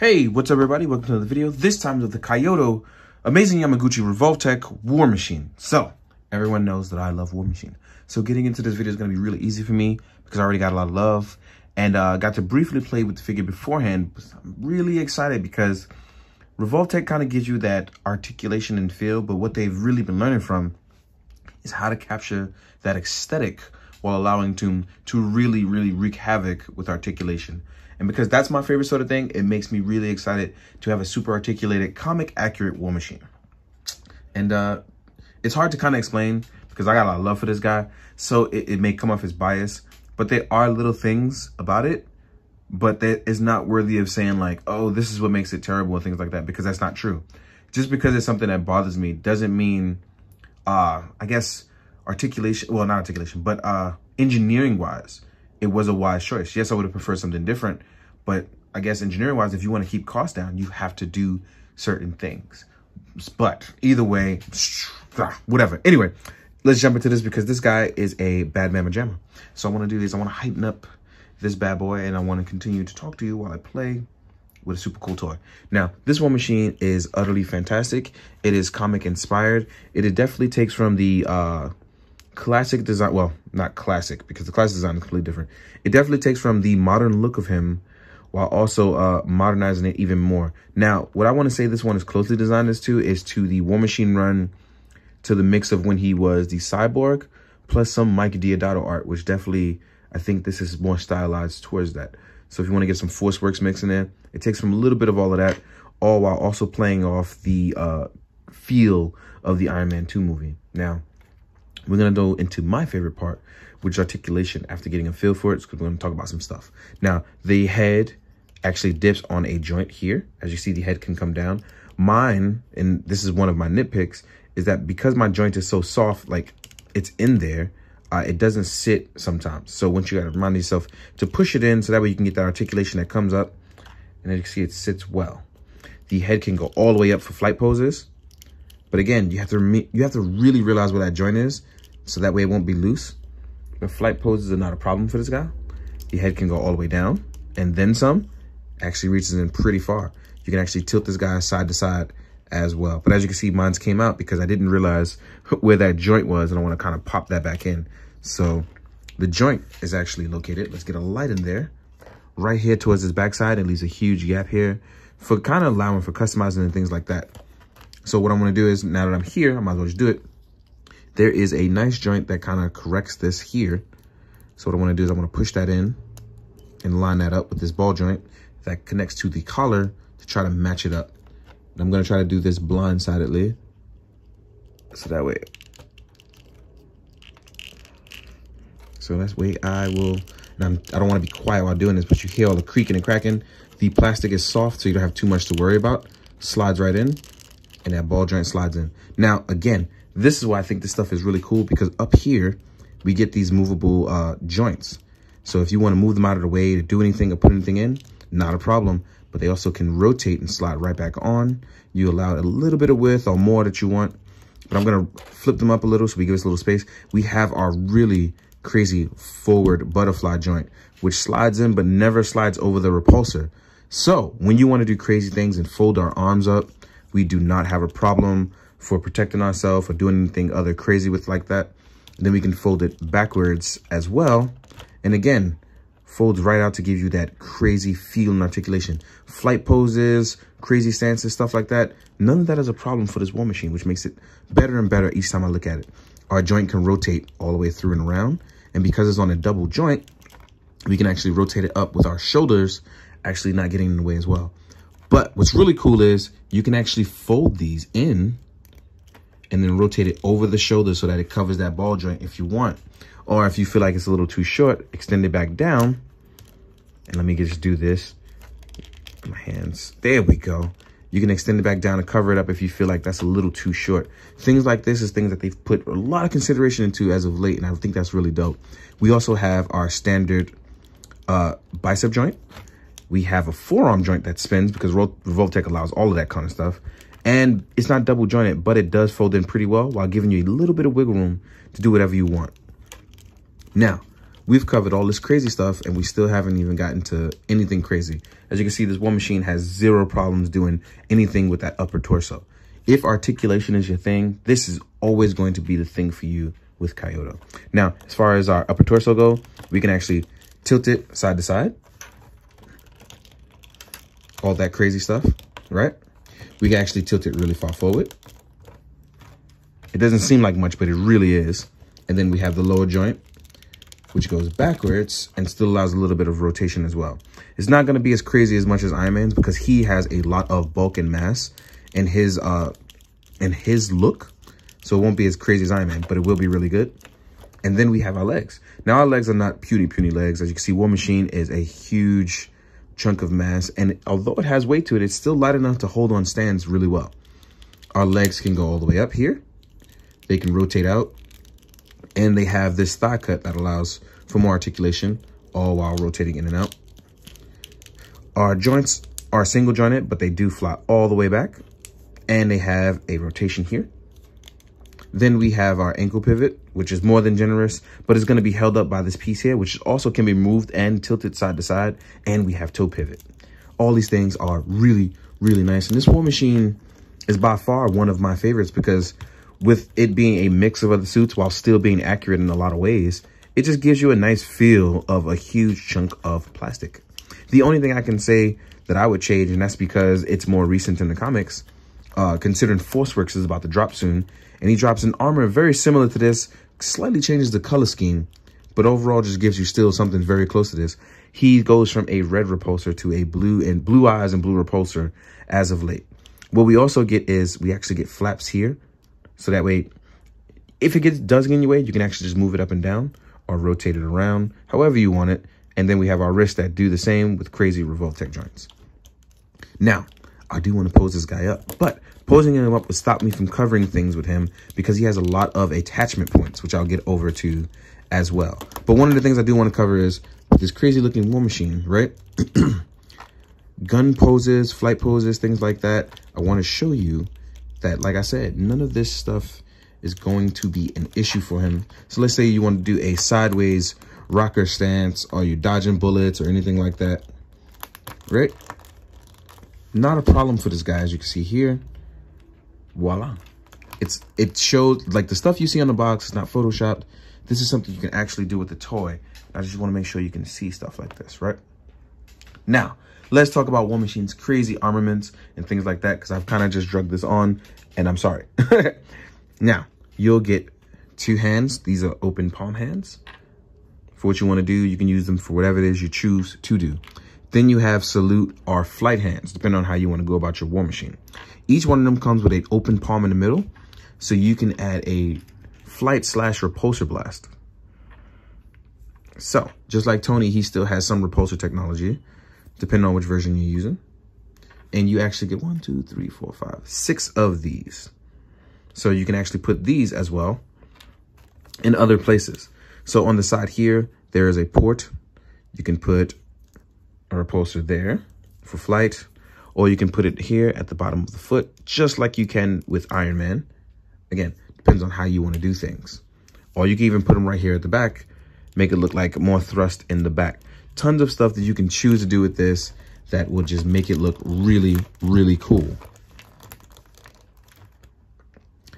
Hey, what's up everybody? Welcome to another video. This time with the Kyoto amazing Yamaguchi Revoltech War Machine. So, everyone knows that I love War Machine. So getting into this video is going to be really easy for me because I already got a lot of love. And got to briefly play with the figure beforehand. I'm really excited because Revoltech kind of gives you that articulation and feel, but what they've really been learning from is how to capture that aesthetic while allowing to really wreak havoc with articulation. And because that's my favorite sort of thing, it makes me really excited to have a super articulated, comic accurate War Machine. And it's hard to kind of explain because I got a lot of love for this guy. So it may come off as bias, but there are little things about it, but that is not worthy of saying like, oh, this is what makes it terrible and things like that, because that's not true. Just because it's something that bothers me doesn't mean, I guess, articulation, well, not articulation, but engineering wise, it was a wise choice. Yes, I would have preferred something different, but I guess engineering wise, if you want to keep costs down, you have to do certain things. But either way, whatever. Anyway, let's jump into this because this guy is a bad mamma jamma. So I want to do this. I want to heighten up this bad boy, and I want to continue to talk to you while I play with a super cool toy. Now, this War Machine is utterly fantastic. It is comic inspired. It definitely takes from the classic design. Well, not classic, because the classic design is completely different. It definitely takes from the modern look of him while also modernizing it even more. Now, what I want to say this one is closely designed is to the War Machine run, to the mix of when he was the Cyborg, plus some Mike Deodato art, which definitely, I think this is more stylized towards that. So if you want to get some Forceworks mix in there, it takes from a little bit of all of that, all while also playing off the feel of the Iron Man 2 movie. Now, we're going to go into my favorite part, which is articulation, after getting a feel for it, because we're going to talk about some stuff. Now, the head actually dips on a joint here. As you see, the head can come down. Mine, and this is one of my nitpicks, is that because my joint is so soft, like it's in there, it doesn't sit sometimes. So once you got to remind yourself to push it in so that way you can get that articulation that comes up. And as you can see, it sits well. The head can go all the way up for flight poses. But again, you have to really realize where that joint is, so that way it won't be loose. But flight poses are not a problem for this guy. The head can go all the way down, and then some. Actually reaches in pretty far. You can actually tilt this guy side to side as well. But as you can see, mine came out because I didn't realize where that joint was, and I want to kind of pop that back in. So the joint is actually located. Let's get a light in there. Right here towards his backside, it leaves a huge gap here for kind of allowing for customizing and things like that. So what I'm going to do is, now that I'm here, I might as well just do it. There is a nice joint that kind of corrects this here. So what I want to do is I want to push that in and line that up with this ball joint that connects to the collar to try to match it up. And I'm going to try to do this blindsidedly. So that way. So that's way I will, and I don't want to be quiet while doing this, but you hear all the creaking and cracking. The plastic is soft, so you don't have too much to worry about. Slides right in. And that ball joint slides in. Now, again, this is why I think this stuff is really cool, because up here, we get these movable joints. So if you want to move them out of the way to do anything or put anything in, not a problem. But they also can rotate and slide right back on. You allow a little bit of width or more that you want. But I'm going to flip them up a little so we give us a little space. We have our really crazy forward butterfly joint, which slides in but never slides over the repulsor. So when you want to do crazy things and fold our arms up, we do not have a problem for protecting ourselves or doing anything other crazy with like that. And then we can fold it backwards as well. And again, folds right out to give you that crazy feel and articulation. Flight poses, crazy stances, stuff like that. None of that is a problem for this War Machine, which makes it better and better each time I look at it. Our joint can rotate all the way through and around. And because it's on a double joint, we can actually rotate it up with our shoulders actually not getting in the way as well. But what's really cool is you can actually fold these in and then rotate it over the shoulder so that it covers that ball joint if you want. Or if you feel like it's a little too short, extend it back down. And let me just do this. My hands. There we go. You can extend it back down and cover it up if you feel like that's a little too short. Things like this is things that they've put a lot of consideration into as of late, and I think that's really dope. We also have our standard bicep joint. We have a forearm joint that spins because Revoltech allows all of that kind of stuff. And it's not double jointed, but it does fold in pretty well while giving you a little bit of wiggle room to do whatever you want. Now, we've covered all this crazy stuff and we still haven't even gotten to anything crazy. As you can see, this War Machine has zero problems doing anything with that upper torso. If articulation is your thing, this is always going to be the thing for you with Kyoto. Now, as far as our upper torso go, we can actually tilt it side to side. All that crazy stuff, right? We can actually tilt it really far forward. It doesn't seem like much, but it really is. And then we have the lower joint, which goes backwards and still allows a little bit of rotation as well. It's not going to be as crazy as much as Iron Man's because he has a lot of bulk and mass in his look. So it won't be as crazy as Iron Man, but it will be really good. And then we have our legs. Now, our legs are not puny legs. As you can see, War Machine is a huge chunk of mass. And although it has weight to it, it's still light enough to hold on stands really well. Our legs can go all the way up here. They can rotate out. And they have this thigh cut that allows for more articulation, all while rotating in and out. Our joints are single jointed, but they do fly all the way back. And they have a rotation here. Then we have our ankle pivot, which is more than generous, but it's going to be held up by this piece here, which also can be moved and tilted side to side. And we have toe pivot. All these things are really, really nice. And this War Machine is by far one of my favorites because with it being a mix of other suits while still being accurate in a lot of ways, it just gives you a nice feel of a huge chunk of plastic. The only thing I can say that I would change, and that's because it's more recent in the comics, considering Forceworks is about to drop soon, and he drops an armor very similar to this, slightly changes the color scheme, but overall just gives you still something very close to this. He goes from a red repulsor to a blue eyes and blue repulsor as of late. What we also get is we actually get flaps here. So that way, if it does get in your way, you can actually just move it up and down or rotate it around, however you want it. And then we have our wrists that do the same with crazy Revoltech joints. Now, I do want to pose this guy up, but posing him up would stop me from covering things with him because he has a lot of attachment points, which I'll get over to as well. But one of the things I do want to cover is this crazy looking War Machine, right? Gun poses, flight poses, things like that. I want to show you that, like I said, none of this stuff is going to be an issue for him. So let's say you want to do a sideways rocker stance or you're dodging bullets or anything like that, right? Not a problem for this guy, as you can see here. Voila. It shows, like the stuff you see on the box is not photoshopped. This is something you can actually do with the toy. I just want to make sure you can see stuff like this, right? Now, let's talk about War Machine's crazy armaments and things like that, because I've kind of just drugged this on, and I'm sorry. Now, you'll get 2 hands. These are open palm hands. For what you want to do, you can use them for whatever it is you choose to do. Then you have salute or flight hands, depending on how you want to go about your War Machine. Each one of them comes with an open palm in the middle, so you can add a flight / repulsor blast. So, just like Tony, he still has some repulsor technology, depending on which version you're using. And you actually get 1, 2, 3, 4, 5, 6 of these. So you can actually put these as well in other places. So on the side here, there is a port. You can put a repulsor there for flight, or you can put it here at the bottom of the foot, just like you can with Iron Man. Again, depends on how you want to do things. Or you can even put them right here at the back, make it look like more thrust in the back. Tons of stuff that you can choose to do with this that will just make it look really, really cool.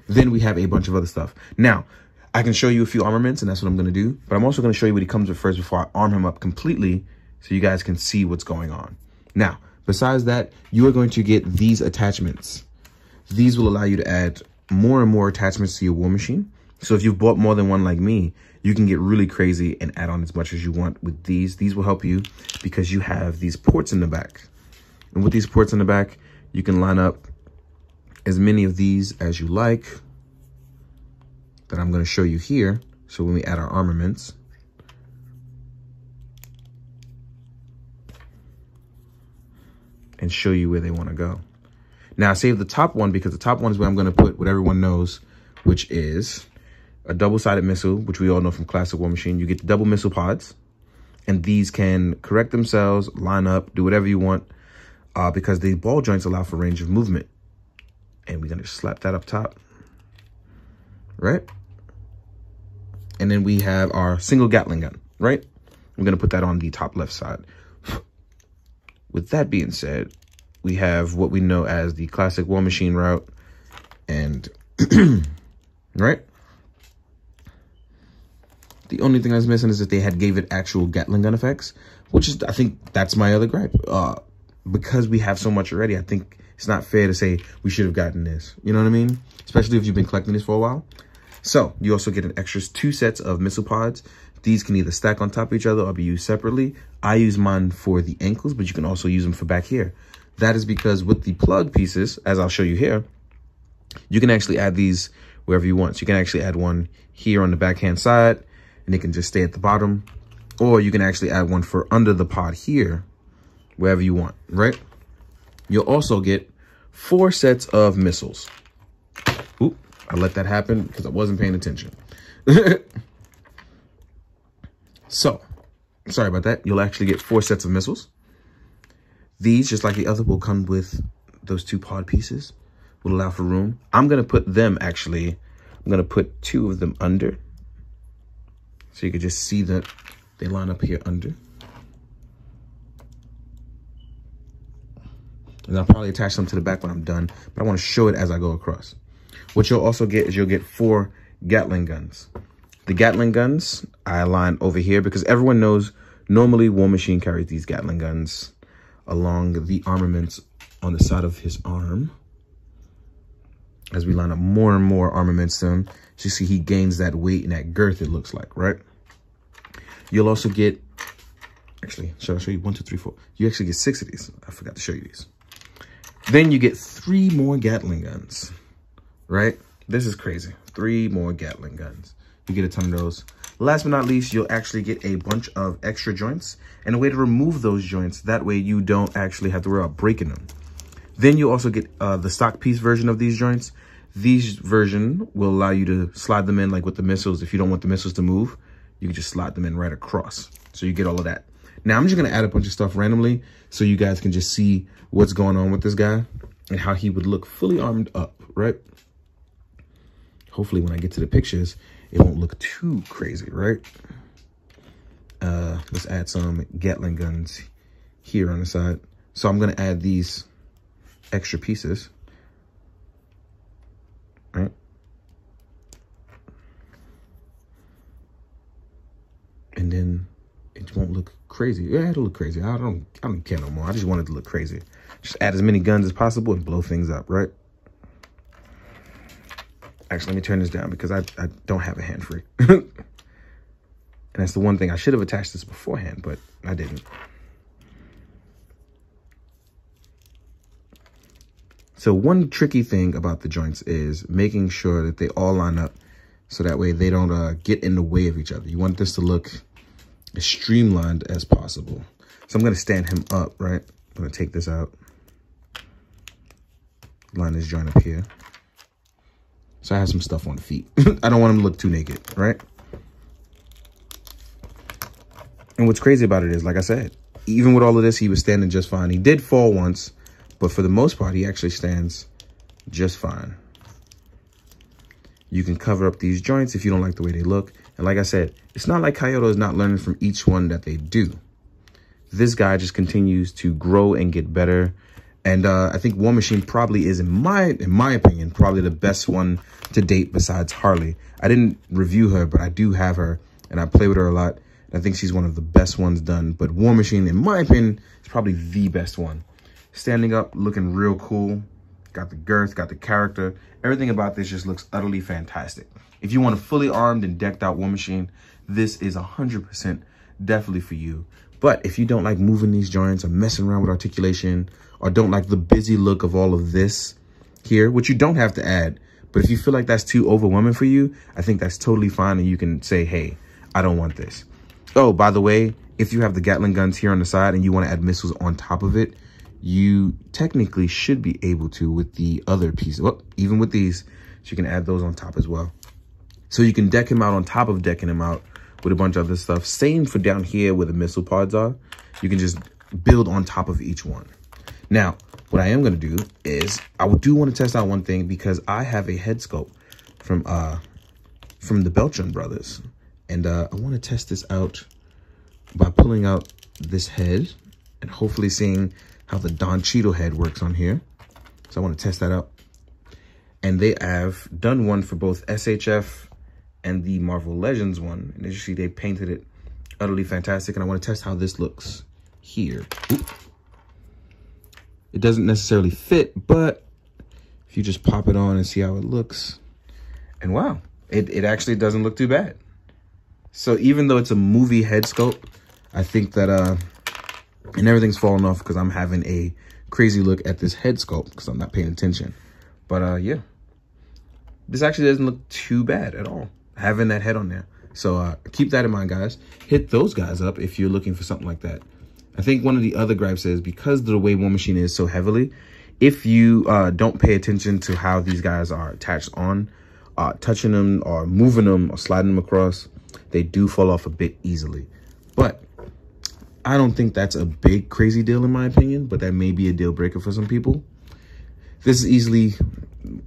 Then we have a bunch of other stuff. Now, I can show you a few armaments, and that's what I'm going to do. But I'm also going to show you what he comes with first before I arm him up completely so you guys can see what's going on. Now, besides that, you are going to get these attachments. These will allow you to add more and more attachments to your War Machine. So if you've bought more than one like me, you can get really crazy and add on as much as you want with these. These will help you because you have these ports in the back. And with these ports in the back, you can line up as many of these as you like that I'm going to show you here. So when we add our armaments, and show you where they want to go. Now I save the top one because the top one is where I'm going to put what everyone knows, which is a double-sided missile, which we all know from classic War Machine. You get the double missile pods, and these can correct themselves, line up, do whatever you want, because the ball joints allow for range of movement. And we're going to slap that up top, right? And then we have our single Gatling gun, right? I'm going to put that on the top left side. With that being said, we have what we know as the classic War Machine route. And, right? The only thing I was missing is that they had gave it actual Gatling gun effects, which is, I think that's my other gripe. Because we have so much already, I think it's not fair to say we should have gotten this. You know what I mean? Especially if you've been collecting this for a while. So you also get an extra 2 sets of missile pods. These can either stack on top of each other or be used separately. I use mine for the ankles, but you can also use them for back here. That is because with the plug pieces, as I'll show you here, you can actually add these wherever you want. So you can actually add one here on the backhand side, and it can just stay at the bottom. Or you can actually add one for under the pod here, wherever you want, right? You'll also get 4 sets of missiles. Oop, I let that happen because I wasn't paying attention. So, sorry about that. You'll actually get 4 sets of missiles. These, just like the other, will come with those 2 pod pieces. Will allow for room. I'm going to put them, actually, I'm going to put 2 of them under. So you can just see that they line up here under. And I'll probably attach them to the back when I'm done, but I want to show it as I go across. What you'll also get is you'll get 4 Gatling guns. The Gatling guns I align over here because everyone knows normally War Machine carries these Gatling guns along the armaments on the side of his arm. As we line up more and more armaments to him, you see he gains that weight and that girth, it looks like, right? You'll also get, actually, shall I show you 1, 2, 3, 4? You actually get 6 of these. I forgot to show you these. Then you get 3 more Gatling guns, right? This is crazy. 3 more Gatling guns. You get a ton of those. Last but not least, you'll actually get a bunch of extra joints and a way to remove those joints. That way you don't actually have to worry about breaking them. Then you also get the stock piece version of these joints. These version will allow you to slide them in like with the missiles. If you don't want the missiles to move, you can just slide them in right across. So you get all of that. Now I'm just going to add a bunch of stuff randomly so you guys can just see what's going on with this guy and how he would look fully armed up, right? Hopefully when I get to the pictures, it won't look too crazy, right? Let's add some Gatling guns here on the side. So I'm going to add these extra pieces, right? And then it won't look crazy. Yeah, it'll look crazy. I don't care no more. I just want it to look crazy. Just add as many guns as possible and blow things up, right? Actually, let me turn this down because I don't have a hand free. And that's the one thing. I should have attached this beforehand, but I didn't. So one tricky thing about the joints is making sure that they all line up so that way they don't get in the way of each other. You want this to look as streamlined as possible. So I'm going to stand him up, right? I'm going to take this out. Line this joint up here. So I have some stuff on feet. I don't want him to look too naked, right? And what's crazy about it is, like I said, even with all of this, he was standing just fine. He did fall once, but for the most part, he actually stands just fine. You can cover up these joints if you don't like the way they look. And like I said, it's not like Kyoto is not learning from each one that they do. This guy just continues to grow and get better. And I think War Machine probably is, in my opinion, probably the best one to date besides Harley. I didn't review her, but I do have her, and I play with her a lot. And I think she's one of the best ones done. But War Machine, in my opinion, is probably the best one. Standing up, looking real cool. Got the girth, got the character. Everything about this just looks utterly fantastic. If you want a fully armed and decked out War Machine, this is 100% definitely for you. But if you don't like moving these joints or messing around with articulation, or don't like the busy look of all of this here, which you don't have to add, but if you feel like that's too overwhelming for you, I think that's totally fine, and you can say, hey, I don't want this. Oh, by the way, if you have the Gatling guns here on the side and you want to add missiles on top of it, you technically should be able to with the other pieces. Well, even with these, so you can add those on top as well. So you can deck him out on top of decking him out with a bunch of other stuff. Same for down here where the missile pods are. You can just build on top of each one. Now, what I am going to do is I do want to test out one thing, because I have a head sculpt from the Beltran brothers, and I want to test this out by pulling out this head and hopefully seeing how the Don Cheadle head works on here. So I want to test that out. And they have done one for both SHF and the Marvel Legends one. And as you see, they painted it utterly fantastic. And I want to test how this looks here. Oop. It doesn't necessarily fit, but if you just pop it on and see how it looks, and wow, it actually doesn't look too bad. So even though it's a movie head sculpt, I think that, and everything's falling off because I'm having a crazy look at this head sculpt because I'm not paying attention. But yeah, this actually doesn't look too bad at all, having that head on there. So keep that in mind, guys. Hit those guys up if you're looking for something like that. I think one of the other gripes is because of the way War Machine is so heavily, if you don't pay attention to how these guys are attached on, touching them or moving them or sliding them across, they do fall off a bit easily. But I don't think that's a big crazy deal in my opinion, but that may be a deal breaker for some people. This is easily,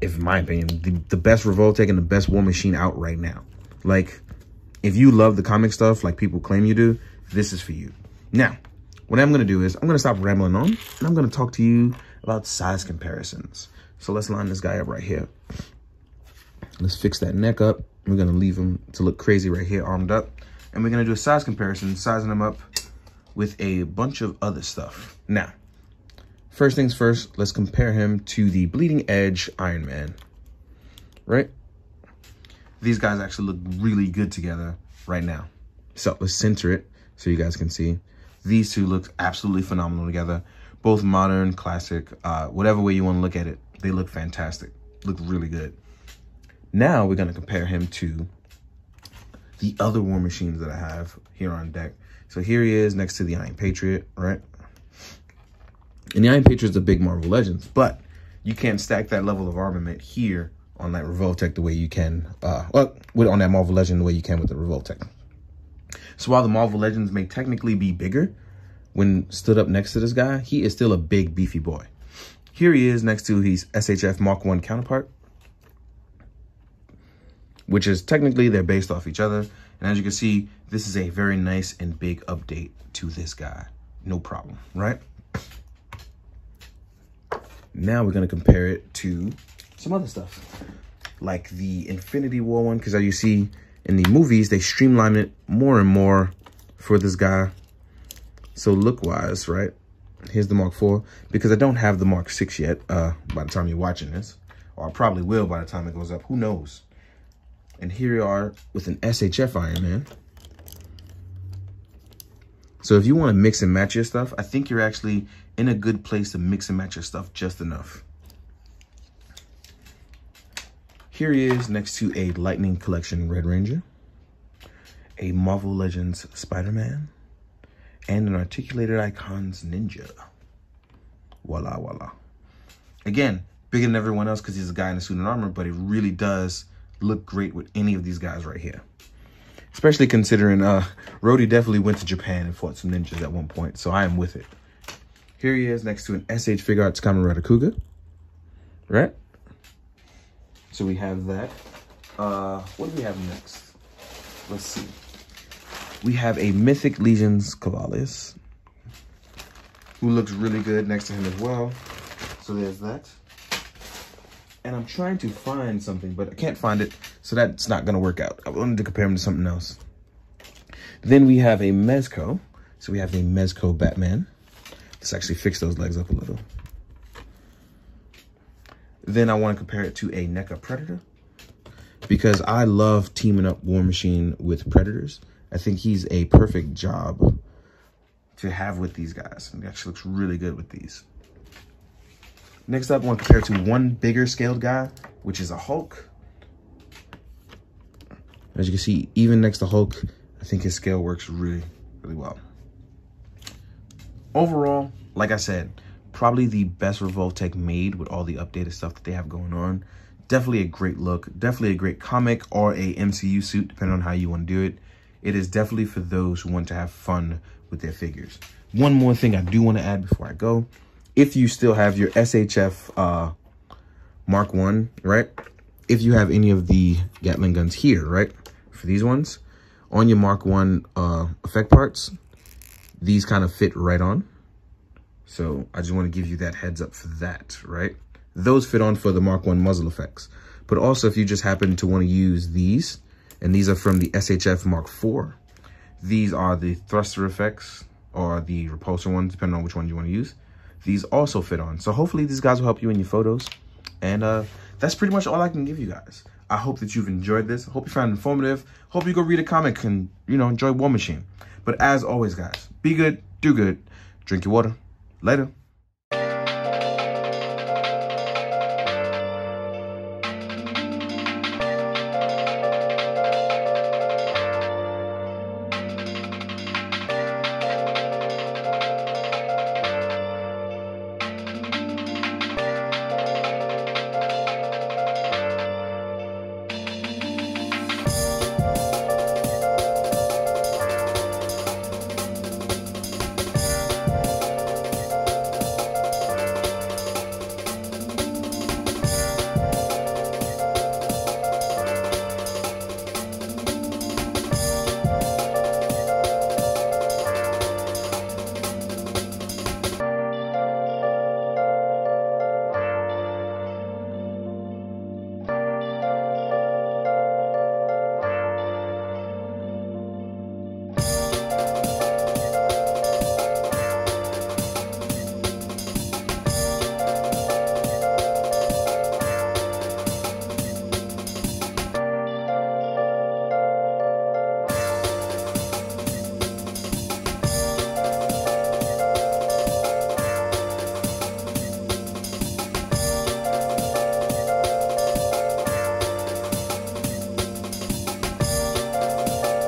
in my opinion, the best Revoltech and the best War Machine out right now. Like, if you love the comic stuff like people claim you do, this is for you. Now, what I'm going to do is I'm going to stop rambling on and I'm going to talk to you about size comparisons. So let's line this guy up right here. Let's fix that neck up. We're going to leave him to look crazy right here, armed up. And we're going to do a size comparison, sizing him up with a bunch of other stuff. Now, first things first, let's compare him to the Bleeding Edge Iron Man, right? These guys actually look really good together right now. So let's center it so you guys can see. These two look absolutely phenomenal together. Both modern, classic, whatever way you want to look at it, they look fantastic. Look really good. Now we're going to compare him to the other War Machines that I have here on deck. So here he is next to the Iron Patriot, right? And the Iron Patriot is a big Marvel Legends, but you can't stack that level of armament here on that Revoltech the way you can, on that Marvel Legend the way you can with the Revoltech. So while the Marvel Legends may technically be bigger, when stood up next to this guy, he is still a big, beefy boy. Here he is next to his SHF Mark I counterpart, which is technically they're based off each other. And as you can see, this is a very nice and big update to this guy. No problem, right? Now we're going to compare it to some other stuff, like the Infinity War one, because as you see in the movies, they streamline it more and more for this guy. So look-wise, right? Here's the Mark IV, because I don't have the Mark VI yet by the time you're watching this, or I probably will by the time it goes up. Who knows? And here you are with an SHF Iron Man. So if you want to mix and match your stuff, I think you're actually in a good place to mix and match your stuff just enough. Here he is next to a Lightning Collection Red Ranger, a Marvel Legends Spider-Man, and an Articulated Icons Ninja. Voila, voila. Again, bigger than everyone else because he's a guy in a suit and armor, but it really does look great with any of these guys right here. Especially considering Rhodey definitely went to Japan and fought some ninjas at one point, so I am with it. Here he is next to an SH Figure Arts Kamen Rider Kuga, right? So we have that. What do we have next? Let's see. We have a Mythic Legions Cavalius, who looks really good next to him as well. So there's that. And I'm trying to find something, but I can't find it, so that's not going to work out. I wanted to compare him to something else. Then we have a Mezco. So we have a Mezco Batman. Let's actually fix those legs up a little. Then I want to compare it to a NECA Predator, because I love teaming up War Machine with Predators. I think he's a perfect job to have with these guys. And he actually looks really good with these. Next up, I want to compare it to one bigger scaled guy, which is a Hulk. As you can see, even next to Hulk, I think his scale works really, really well. Overall, like I said, probably the best Revoltech made with all the updated stuff that they have going on. Definitely a great look, definitely a great comic or a MCU suit, depending on how you want to do it. It is definitely for those who want to have fun with their figures. One more thing I do want to add before I go. If you still have your SHF Mark I, right? If you have any of the Gatling guns here, right? For these ones, on your Mark I effect parts, these kind of fit right on. So I just want to give you that heads up for that, right? Those fit on for the Mark I muzzle effects. But also if you just happen to want to use these, and these are from the SHF Mark IV. These are the thruster effects or the repulsor ones, depending on which one you want to use. These also fit on. So hopefully these guys will help you in your photos. And that's pretty much all I can give you guys. I hope that you've enjoyed this. I hope you found it informative. Hope you go read a comic and, you know, enjoy War Machine. But as always, guys, be good, do good, drink your water. Later.